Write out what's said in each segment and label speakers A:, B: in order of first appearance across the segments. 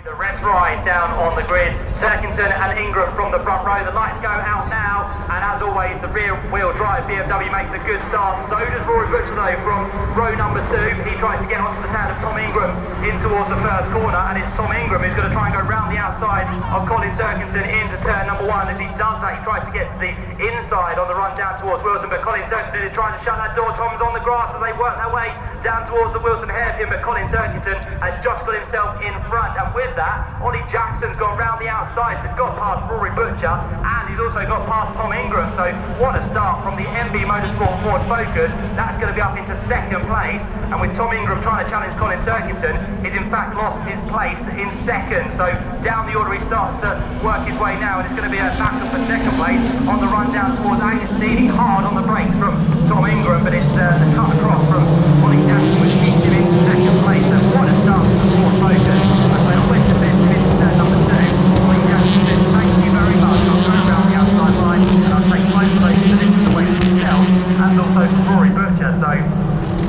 A: The Reds rise down on the grid. Turkington and Ingram from the front row. The lights go out now, and as always, the rear-wheel drive BMW makes a good start. So does Rory Butcher though from row number 2. He tries to get onto the tail of Tom Ingram in towards the first corner, and it's Tom Ingram who's going to try and go round the outside of Colin Turkington into turn number 1. As he does that, he tries to get to the inside on the run down towards Wilson, but Colin Turkington is trying to shut that door. Tom's on the grass as they work their way down towards the Wilson hairpin, but Colin Turkington has just got himself in front, and with that, Ollie Jackson's gone round the outside, so he's got past Rory Butcher, and he's also got past Tom Ingram. So what a start from the MB Motorsport Ford Focus. That's going to be up into second place, and with Tom Ingram trying to challenge Colin Turkington, he's in fact lost his place in second. So down the order he starts to work his way now, and it's going to be a battle for second place on the run down towards Agostini. Hard on the brakes from Tom Ingram, but it's the cut across from Ollie Jackson, which keeps him in second place. So what a start for the Ford Focus. And we're always defensive into turn number 2. Ollie Jackson says, thank you very much. I'll go around the outside line, and I'll take most of those positions away from himself, and also from Rory Butcher. So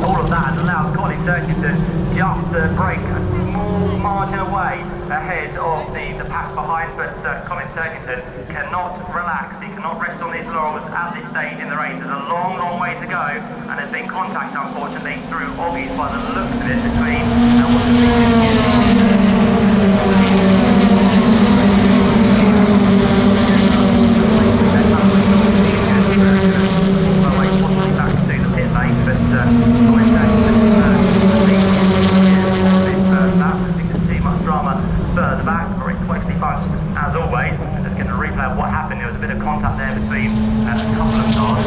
A: all of that has allowed Colin Turkington just to break a small margin away ahead of the pack behind, but Colin Turkington cannot relax. He cannot rest on his laurels at this stage in the race. There's a long, long way to go, and there's been contact, unfortunately, through Oggies by the looks of it between further back, or it actually bunched as always. I'm just going to replay what happened. There was a bit of contact there between a couple of cars,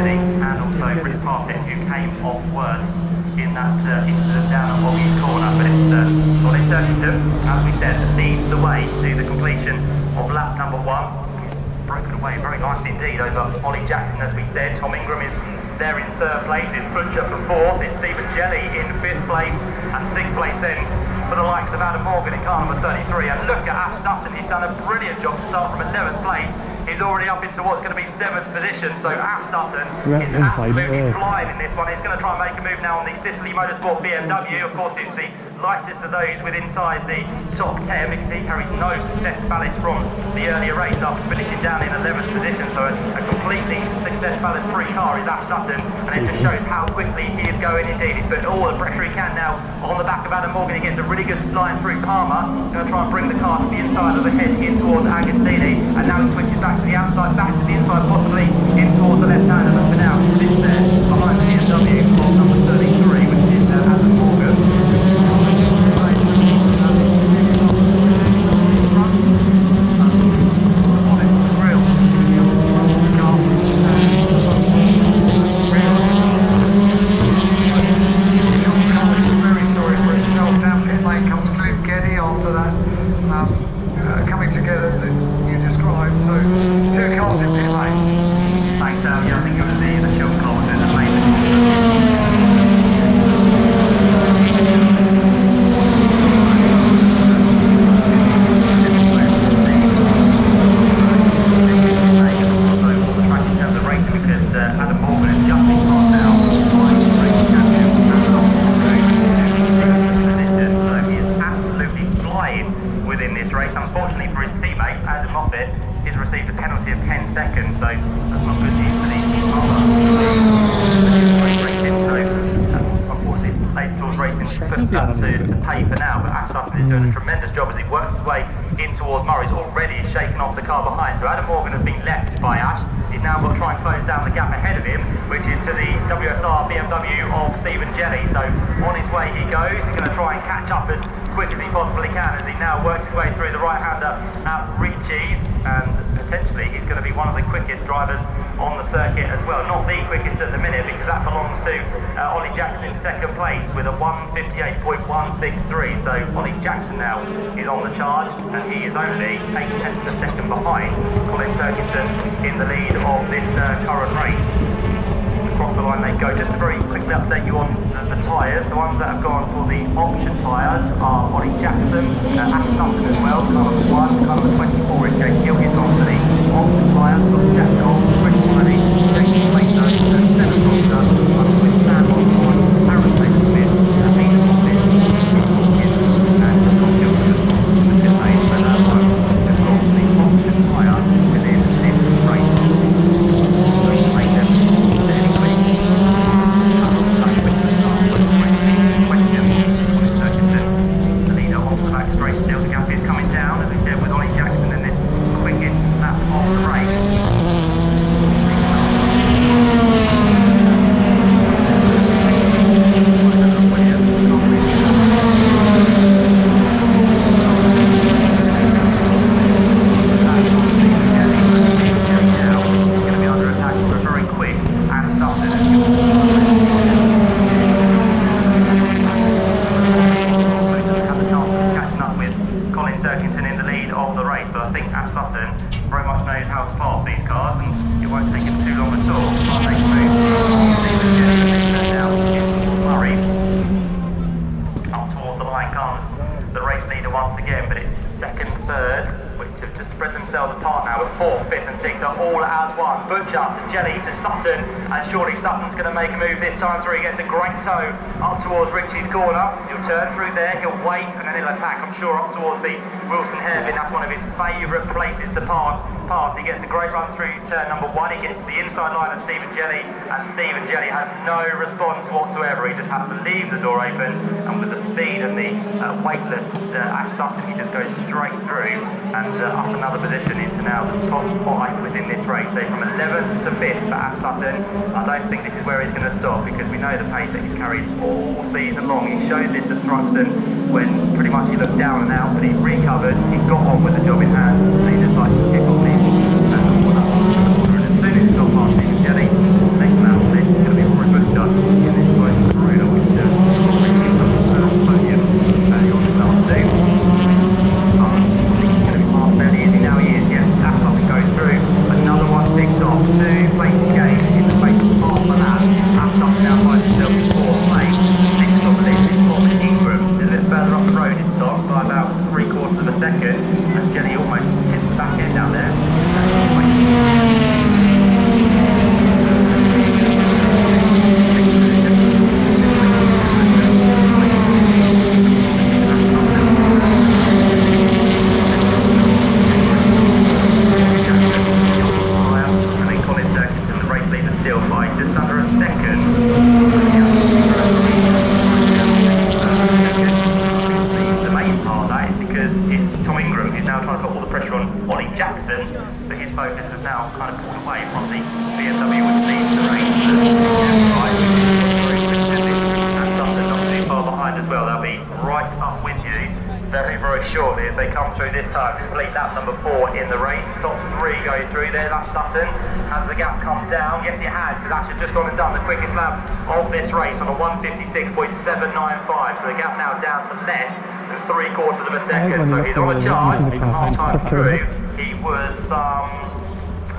A: and also Chris Parfit, who came off worse in that incident down at Oggie's corner. But it's Colin Turkington, as we said, leads the way to the completion of lap number 1. Broken away very nicely indeed over Ollie Jackson, as we said. Tom Ingram is there in 3rd place, it's Butcher for 4th, it's Stephen Jelly in 5th place, and 6th place then for the likes of Adam Morgan in car number 33. And look at Ash Sutton, he's done a brilliant job to start from 11th place. He's already up into what's going to be 7th position, so Ash Sutton is absolutely flying in this one. He's going to try and make a move now on the Sicily Motorsport BMW. Of course, it's the lightest of those with inside the top 10, because he carries no success ballast from the earlier race after finishing down in 11th position. So a completely success ballast free car is Ash Sutton, and it just shows how quickly he is going indeed. He's put all the pressure he can now on the back of Adam Morgan. He gets a really good line through Palmer, going to try and bring the car to the inside of the head in towards Agostini, and now he switches back to the outside, back to the inside, possibly in towards the left-hander, but for now he sits there behind the BMW of number 33, which is Adam Morgan. To pay for now, but Ash Sutton is doing a tremendous job as he works his way in towards Murray's already shaken off the car behind. So Adam Morgan has been left by Ash. He's now got to try and close down the gap ahead of him, which is to the WSR BMW of Stephen Jelly. So on his way he goes. He's going to try and catch up as quick as he possibly can as he now works his way through the right-hander at Ricci's, and potentially he's going to be one of the quickest drivers on the circuit as well. Not the quickest at the minute, because that belongs to Ollie Jackson in 2nd place with a 1:58.163. So Ollie Jackson now is on the charge, and he is only 8 tenths of a second behind Colin Turkington in the lead of this current race. Across the line they go. Just to very quickly update you on the tyres. The ones that have gone for the option tyres are Ollie Jackson, Ash Sutton as well, car number 1, car number 24 in Jake Gill. He's gone for the option tyres, got Jack Gold, Chris Wiley, Jason Plato, Snetterton, Aaron Taylor Smith, Peter Moffat, Turkington in the lead of the race, but I think Ash Sutton very much knows how to pass these cars, and it won't take him too long at all. I'll make a move now towards Murray's. Up towards the line comes the race leader once again, but it's second, third, which have just spread themselves apart now with fourth, fifth and sixth are all as one. Butcher to Jelly to Sutton, and surely Sutton's going to make a move this time through. He gets a great toe up towards Richie's corner. He'll turn through there, he'll wait, and then he'll attack, I'm sure, up towards the Wilson hairpin. That's one of his favourite places to pass. He gets a great run through turn number one. He gets to the inside line of Stephen Jelly, and Stephen Jelly has no response whatsoever. He just has to leave the door open, and with the speed and the weightless Ash Sutton, he just goes straight through and up another position into now the top five within this race. So from 11th to 5th for Ash Sutton. I don't think this is where he's going to stop, because we know the pace that he's carried all season long. He showed this at Thruxton when pretty much he looked down and out, but he recovered, he got on with the job in hand, and he just like to kick on this. And as soon as he got past Stephen Jelly, next man on this is going to be Rory Butcher in this Toyota Corolla, which probably picked up the first podium early on this afternoon. I think he's going to be passed fairly easy now. He is, yes. Ash Sutton goes through. Another one ticked off. 2 places gained in the space of half an hour. Ash Sutton now finds himself in 4th place. Next on the list is Tom Ingram. A bit further up the road is Tom by about 3/4 of a second. And Jelly almost tipped the back end out there. Shortly as they come through this time to complete lap number 4 in the race. Top 3 go through there. That's Sutton. Has the gap come down? Yes, it has, because Ash has just gone and done the quickest lap of this race on a 1:56.795. So the gap now down to less than 3/4 of a second. So he's on a charge. He's half time through. He was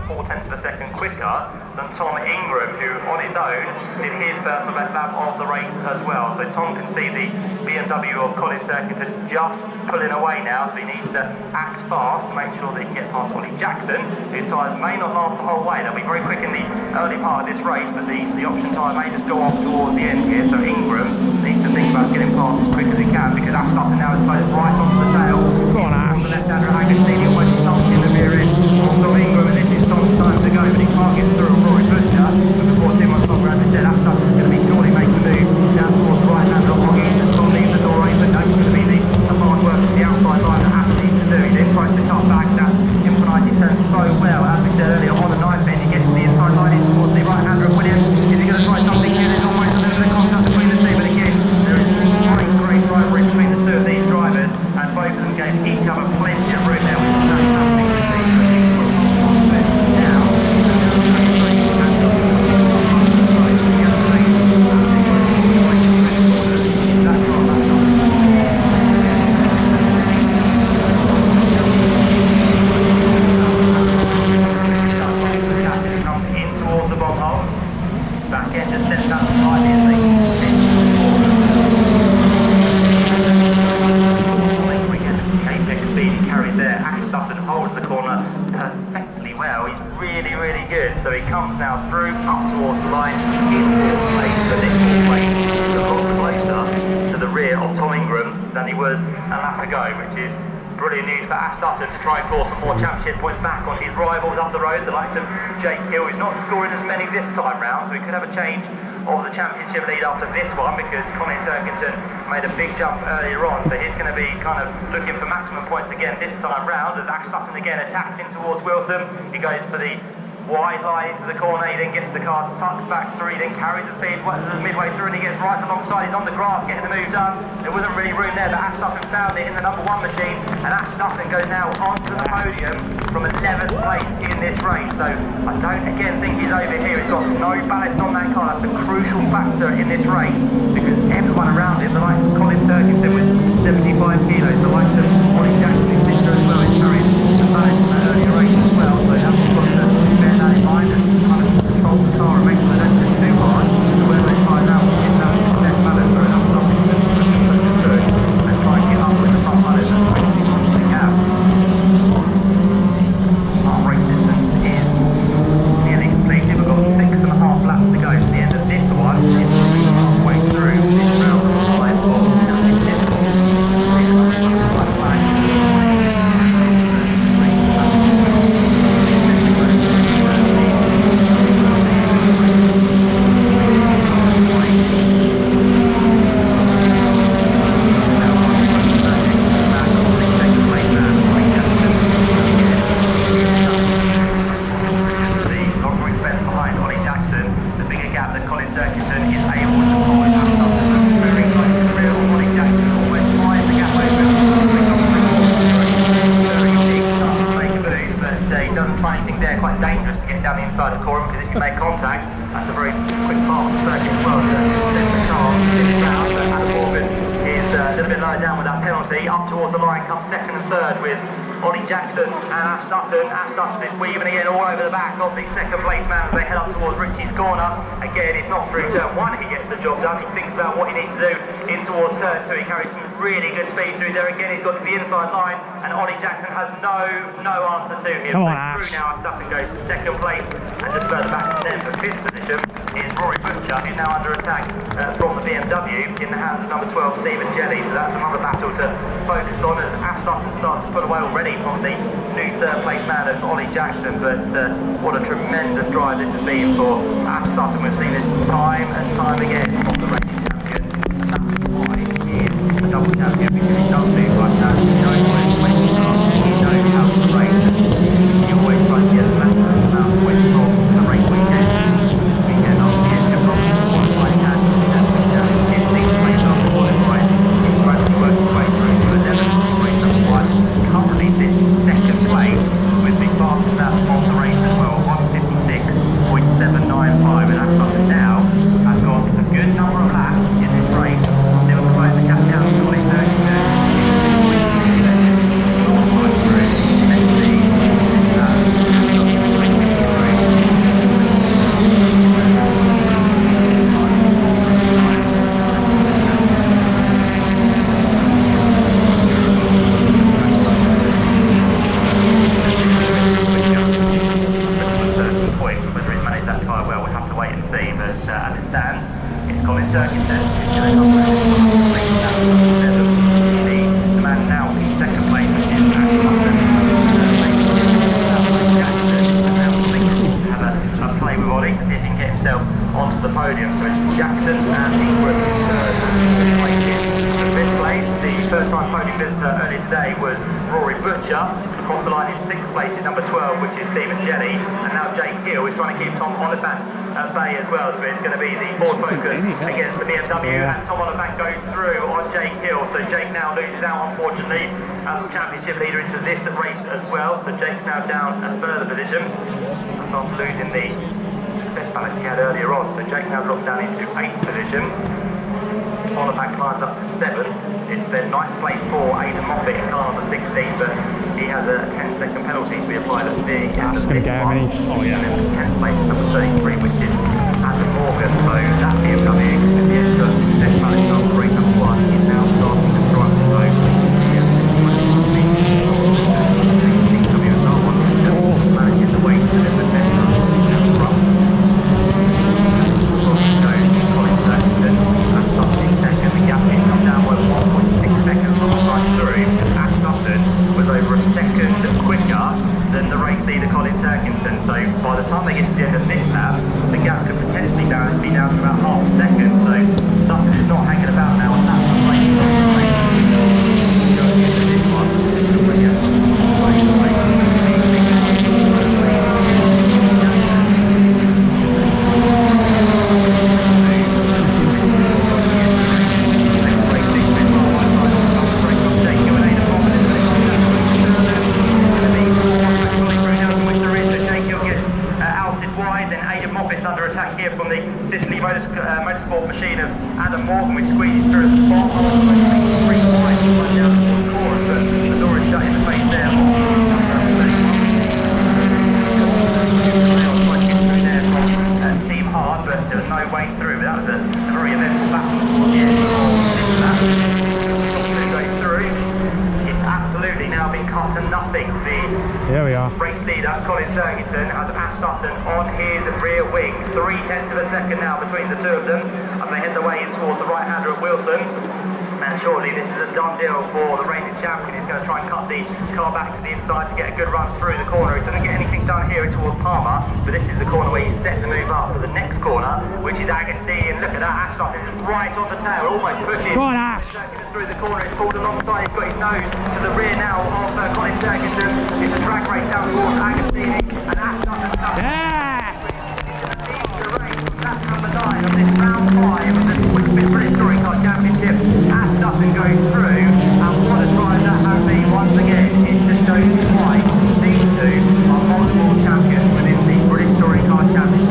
A: 4/10 of a second quicker than Tom Ingram, who on his own did his personal best lap of the race as well. So Tom can see the BMW of Colin Turkington just pulling away now, so he needs to act fast to make sure that he can get past Ollie Jackson, whose tyres may not last the whole way. They'll be very quick in the early part of this race, but the option tyre may just go off towards the end here. So Ingram needs to think about getting past as quick as he can, because Ash Sutton now is close right onto the tail.
B: Go on, Ash.
A: The left-hander Agostini almost stuck in the rear end. Also Ingram, and this is Tom's time to go, but he can't get through Rory Butcher. But before too much longer, as I said, Ash Sutton's going to be surely making the move down towards the right-hander of Hoggy. Tom leaves the door open. That's going to be the hard work to the outside line that Ash needs to do. He then tries to cut back. That Infinity turns so well, as we said earlier, on the knife end. He gets to the inside line in towards the right-hander of Williams. Is he going to try something here? There's almost a little bit of contact between the two, but again, there is great rivalry between the two of these drivers, and both of them gave each other plenty of room there, which is fantastic to see. So things will hold on to it now. So he comes now through, up towards the line, in 4th place, but this 4th place is a lot closer to the rear of Tom Ingram than he was a lap ago, which is brilliant news for Ash Sutton to try and claw some more championship points back on his rivals up the road, the likes of Jake Hill, who's not scoring as many this time round, so we could have a change of the championship lead after this one, because Colin Turkington made a big jump earlier on, so he's going to be kind of looking for maximum points again this time round, as Ash Sutton again attacks in towards Wilson. He goes for the wide line into the corner, he then gets the car tucked back through, he then carries the speed midway through, and he gets right alongside, he's on the grass getting the move done. There wasn't really room there, but Ash Sutton found it in the number 1 machine, and Ash Sutton goes now onto the podium from 11th place in this race. So I don't again think he's over here, he's got no ballast on that car. That's a crucial factor in this race, because everyone around him, the likes of Colin Turkington with 75 kilos, the likes of Ollie Jackson on, because if you make contact, that's a very quick part of the circuit as well to send the car spinning round. But Adam Morgan is a little bit lower down with that penalty. Up towards the line comes second and third with Ollie Jackson and Ash Sutton. Ash Sutton is weaving again all over the back of the second place man as they head up towards Richie's corner. Again, it's not through turn one he gets the job done. He thinks about what he needs to do in towards turn two. He carries some really good speed through there. Again, he's got to the inside line, and Ollie Jackson has no answer to him.
B: Come on,
A: Ash. Through now, Ash Sutton goes to second place, and just further back then for fifth position is Rory Butcher, who's now under attack from the BMW in the hands of number 12 Stephen Jelly. So that's another battle to focus on as Ash Sutton starts to pull away already from the new third place man of Ollie Jackson. But what a tremendous drive this has been for Ash Sutton. We've seen this time and time again on the racing champion, and that's why he is a double champion, because he does things like that. He knows where to place the car, he knows how to race, and he always tries to get the maximum amount of points from the race weekend. Weekend after the end of the qualifying and 15th place after qualifying. He's gradually worked his way through to 11th place number 1. Currently sits in second place with the fastest lap of the race as well, 156.795, and that's something now has got a good number of laps in this race. Still trying to cut down to Ollie Jackson. Across the line in 6th place is number 12, which is Stephen Jelly, and now Jake Hill is trying to keep Tom Oliphant at bay as well, so it's going to be the Ford Focus against the BMW, and Tom Oliphant goes through on Jake Hill, so Jake now loses out unfortunately as the championship leader into this race as well, so Jake's now down a further position, not losing the success balance he had earlier on, so Jake now drops down into 8th position. Oliphant climbs up to 7th. It's then 9th place for Aidan Moffat in car number 16, but he has a 10-second penalty to be applied at the end
B: That's
A: of
B: going
A: this
B: to go
A: one.
B: Oh yeah.
A: And then the 10th place is number 33, which is Adam Morgan. So that BMW with the extra success balance after race number 1 is now starting to drive the road. Manages the weight to deliver the best run. Second, the gap has come down by 1.6 seconds on the side through. Ash Sutton was over a second quicker than the race leader Colin Turkinson, so by the time they get to the end of this lap, the gap could potentially be down to about half a second, so Sutton is not hanging about now, and that's the race. Going into this one, this is brilliant. Under attack here from the Sicily motorsport machine of Adam Morgan, which squeezes through at the bottom. Three wide to run down towards the chorus, but the door is shut in the face there. Team Hard, but there was no way through. But that was a very eventful battle towards the end of that. Go through. It's absolutely now been cut to nothing.
B: Here we are.
A: Race leader Colin Turkington has Ash Sutton on his rear wing. 0.3 of a second now between the two of them as they head their way in towards the right-hander at Wilson. And surely this is a done deal for the reigning champion. He's going to try and cut the car back to the inside to get a good run through the corner. He doesn't get anything done here towards Palmer, but this is the corner where you set the move up for the next corner, which is Agostini. And look at that, Ash Sutton is right on the tail, almost pushing.
B: Go on, Ash!
A: Through the corner, it's pulled alongside. He's got his nose to the rear now of Colin Turkington. It's a drag race down towards Agostini, and Ash Sutton.
B: Yes!
A: That's number 9 of this round 5 of the British Touring Car Championship. Ash Sutton goes through, and what a drive that has been once again. It just shows why these two are multiple champions within the British Touring Car Championship.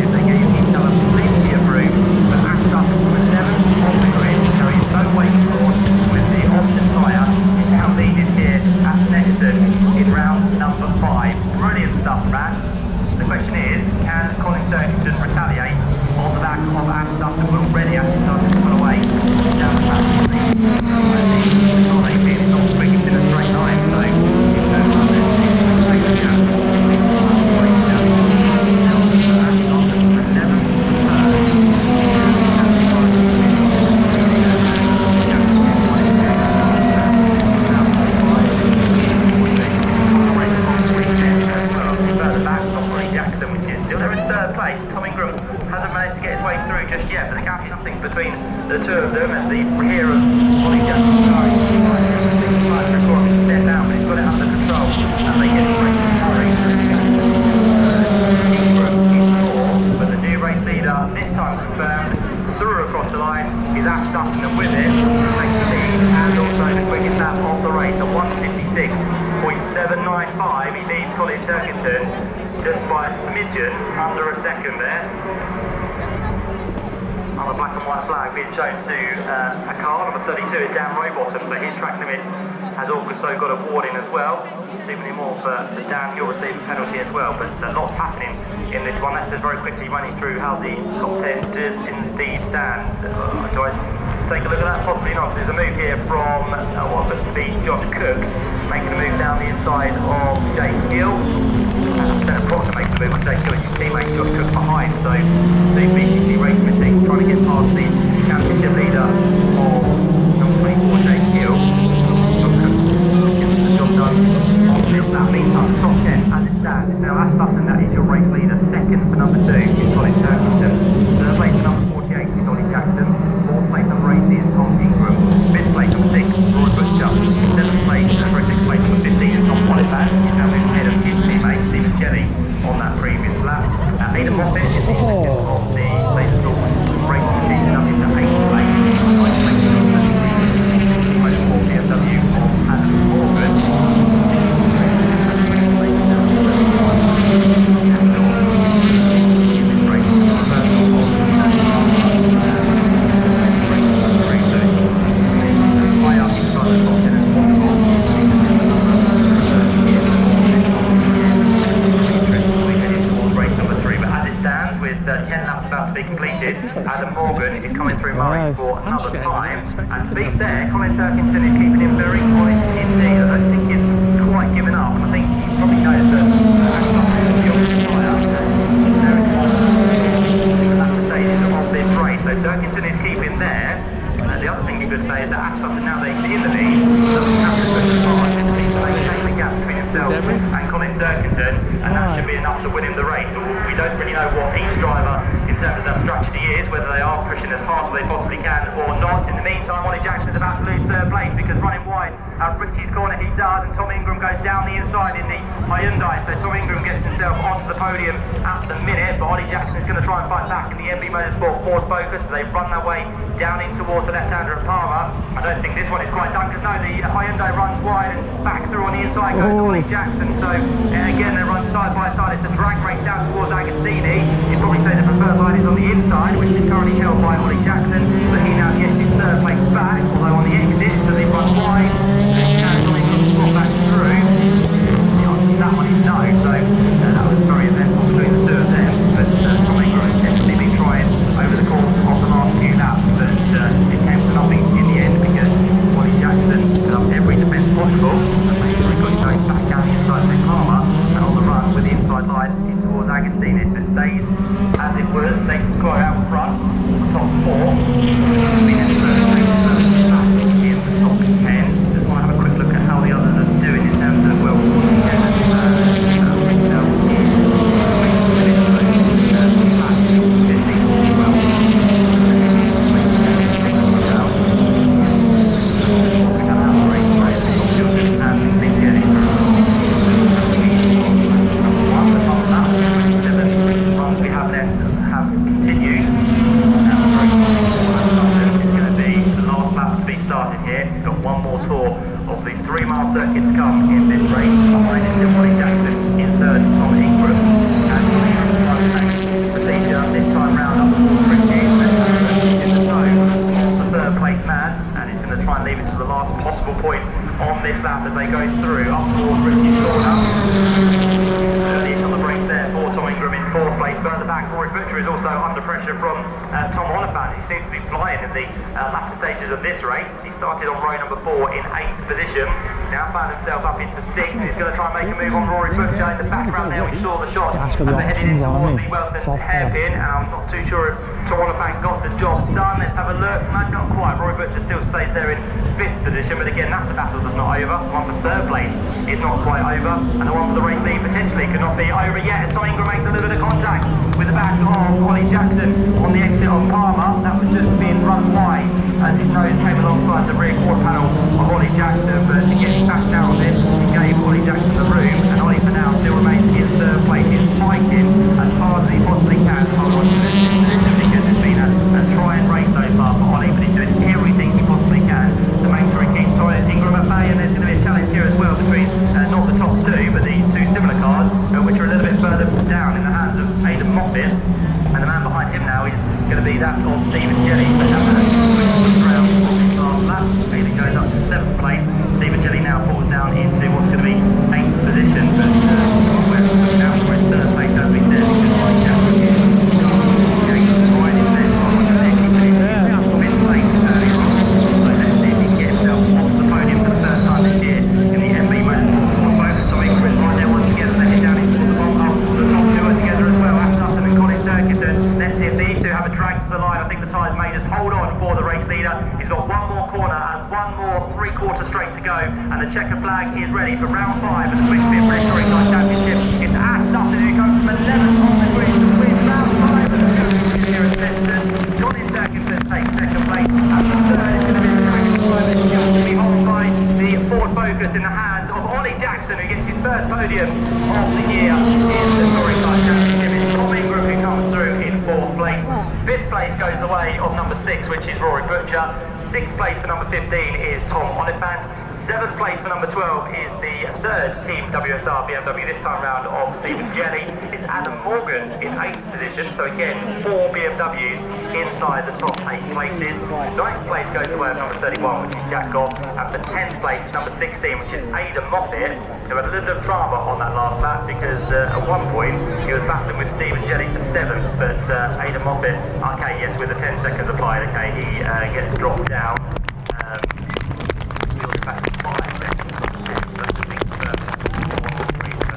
A: 27.95. He leads Colin Turkington just by a smidgen under a second there. On the black and white flag being shown to a car, number 32 is Dan Rowbottom, so his track limits has also got a warning as well. Too many more for Dan, he'll receive a penalty as well, but lots happening in this one. Let's just very quickly running through how the top 10 does indeed stand. Do I take a look at that? Possibly not. There's a move here from what looks to be Josh Cook, making a move down the inside of Jake Gill. Senna Proctor making the move on Jake Gill, his teammate Josh Cook behind, so the BTCC racing machine trying to get past the championship leader of number 24, Jake Gill. Josh Cook gets the job done on this lap. Meantime, the top 10 as it stands is now Ash Sutton, that is your race leader. Second for number 2 is Colin Turkington. Third place for number 48 is Ollie Jackson. Fourth place number 80 is Tom Ingram. Fifth place number 6 is Roy Butcher. Seventh place, sixth place number 15 is Tom Oliphant. He's now moving ahead of his teammate Stephen Kelly on that previous lap. Aidan Moffat is the second of the latest racing machine, up into 8th place. 9th place number 33 BMW of Adam Morgan. Adam Morgan is coming through Murray for another time, and to be fair, Colin Turkington is keeping him very honest indeed. I don't think he's quite given up, and I think he probably knows that the latter stages of this race, so Turkington is keeping there. The other thing you could say is that Ash Sutton, now that he's in the lead, doesn't have to push as far as the lead to maintain the gap between himself and Colin Turkington, and that should be enough to win him the race. But we don't really know what each driver in terms of that strategy is, whether they are pushing as hard as they possibly can or not. In the meantime, Ollie Jackson's about to lose third place because running wide out Richie's corner he does, and Tom Ingram goes down the inside in the Hyundai, so Tom Ingram gets himself onto the podium at the minute, but Ollie Jackson is going to try and fight back in the MB Motorsport Ford Focus. They've run their way down in towards the left-hander at Palmer. I don't think this one is quite done, because no, the Hyundai runs wide and back through on the inside goes Ollie Jackson, so again they run side by side. It's the drag race down towards Agostini. You'd probably say the preferred line is on the inside, which is currently held by Ollie Jackson, so he now gets his third place back, although on the exit, so they run wide, and Ollie can swap back through. The answer to that one is no, so that was very eventful between the two of them, but Tom Ingram has definitely been trying over the course of the last few laps, but it came to nothing in the end, because Ollie Jackson put up every defence possible, and made sure he got going back down the inside of Palmer, and on the run with the inside line in towards Agostini, so it stays as it was. Status quo out front, top 4. Been in third place, back in the top 10. Just want to have a quick look at how the others are doing in terms of, well, circuit to come in this race. Behind is still Ollie Jackson, in third Tom Ingram, and procedure this time round up towards Richie, in the zone of the third place man, and he's going to try and leave it to the last possible point on this lap as they go through up towards Richie's corner. Early on the brakes there for Tom Ingram in fourth place. Further back, Rory Butcher is also under pressure from Tom Oliphant, who seems to be flying in the latter stages of this race. He started on row number 4 in 8th position. Now found himself up into 6th. He's going to try and make a move on Rory Butcher. In the background there we saw the shot as they headed in towards the Wilson hairpin, and I'm not too sure if Tom Oliphant got the job done. Let's have a look. No, not quite. Rory Butcher still stays there in 5th position, but again that's a battle that's not over. The one for third place is not quite over, and the one for the race lead potentially could not be over yet, as Tom Ingram makes a little bit of contact with the back of Ollie Jackson on the exit of Palmer. That was just being run wide as his nose came alongside the rear quarter panel of Ollie Jackson, but getting back down on this, he gave Ollie Jackson the room, and Ollie for now still remains in third place. He's fighting as hard as he possibly can to hold on to this position, because it's been a try and race so far for Ollie, but he's doing everything he possibly can to make sure he keeps Ingram at bay, and there's going to be a challenge here as well between not the top round of Stephen Jelly. So now that's the round of the last lap. Aidan goes up to 7th place. Stephen Jelly now falls down into what's going to be 8th position, but we're now for his 3rd place as we said, because like Jack is right in there. Down from 5th place earlier on. So let's see if he can get himself off the podium for the first time this year in the MB Motorsport bonus. Tom Ingram is right there once again, and they're down into the bottom. The top two are together as well. Snetterton and Snetterton. Let's see if these two have a drag to the line. I think the tyres may just hold on for the race leader. He's got one more corner and one more 3/4 straight to go, and the checker flag is ready for round 5 of the Quick Spin British Touring Car Championship. It's Snetterton who comes from 11th on the grid to win round 5 of the championship here at Snetterton. Snetterton takes 2nd place, and the 3rd is going to be the track driver. It's going to be held by the Ford Focus in the hands of Ollie Jackson, who gets his first podium of the year in the Touring Car Championship. It's Tom Ingram who comes through in 4th place. 5th place goes the way of number 6, which is Rory Butcher. 6th place for number 15 is Tom Oliphant. 7th place for number 12 is the 3rd Team WSR BMW this time round of Stephen Jelly. It's Adam Morgan in 8th position, so again 4 BMWs inside the top 8 places. 9th place goes the way of number 31, which is Jack Goff, and for 10th place is number 16, which is Aidan Moffat, who had a little bit of drama on that last lap because at one point he was battling with Stephen Jelly for 7th, but Aidan Moffat, okay, yes, with the 10 seconds applied, okay, he gets dropped down. Back to 5 seconds, but the big first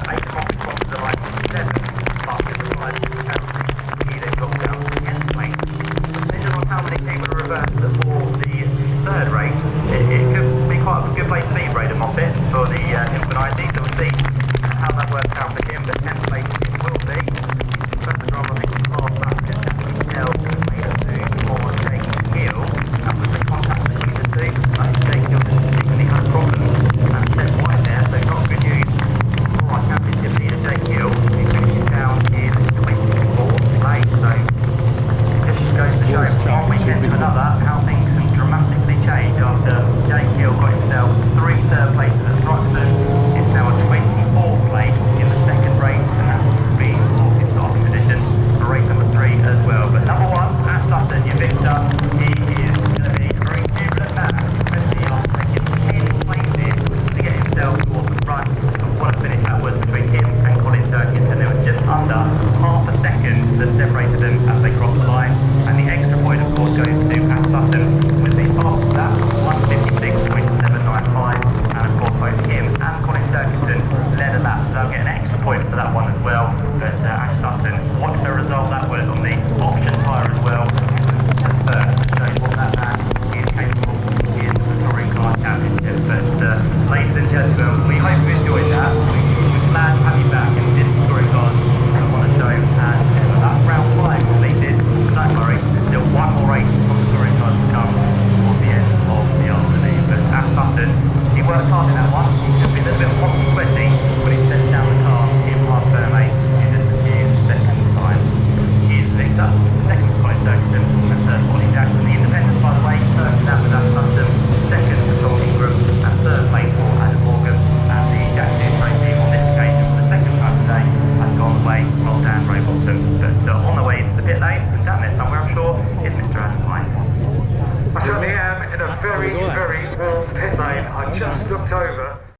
A: 8 Moffat crosses the line on 7th, but with the side penalty, he then drops down to 10th place. Depending on how many people are reversed for the 3rd race, it could be quite a good place to be for Aidan Moffat for the Infinity, so we'll see how that works out for him, but 10th place it will be. He's first to drive, I think, the last lap, just actually tell or Jake Hill, and with the contact between the two, Jake Hill just had a problem and set wide there, so not good news for our championship leader Jake Hill, who finishes down in 24th place, so it just goes to show one weekend to another how things can dramatically change after Jake Hill got himself 3 third places at Thruxton. It's now a 24th place in the 2nd race, and that will be his starting position for race number 3 as well. But number 1, Sutton, your victor, he is going to be a very jubilant man, especially after taking 10 places to get himself towards the front. And what a finish that was between him and Colin Turkington. There was just under half a second that separated them as they crossed the line, and the extra point of course goes to Sutton with the fastest lap, 156.795, and of course both him and Colin Turkington led a lap, so they'll get an extra point for that one as well. But Ash Sutton, what a result that was on the option tyre as well. Shows what that man is capable in the Touring Car Championship. But ladies and gentlemen, we hope you enjoyed that. We're glad to have you back in this Touring Cars on the show, and that's round 5 completed. Don't worry, there's still one more race from the Touring Cars to come towards the end of the afternoon. But Ash Sutton, he worked hard in that one. He's just been a little bit hot and sweaty when he sets down the car in half turn 8 in just a few seconds time. He's victor, 2nd for Colin Turkington, and 3rd Ollie Jackson. The independents, by the way, 1st that was Ash Sutton, 2nd for Tom Ingram, and 3rd place for Adam Morgan. And the Jackson trophy on this occasion for the 2nd time today has gone away from Dan Rowbottom. But on the way into the pit lane, and down there somewhere I'm sure, is Mr. Adam White.
C: I certainly am in a very, very warm pit lane. I just looked over.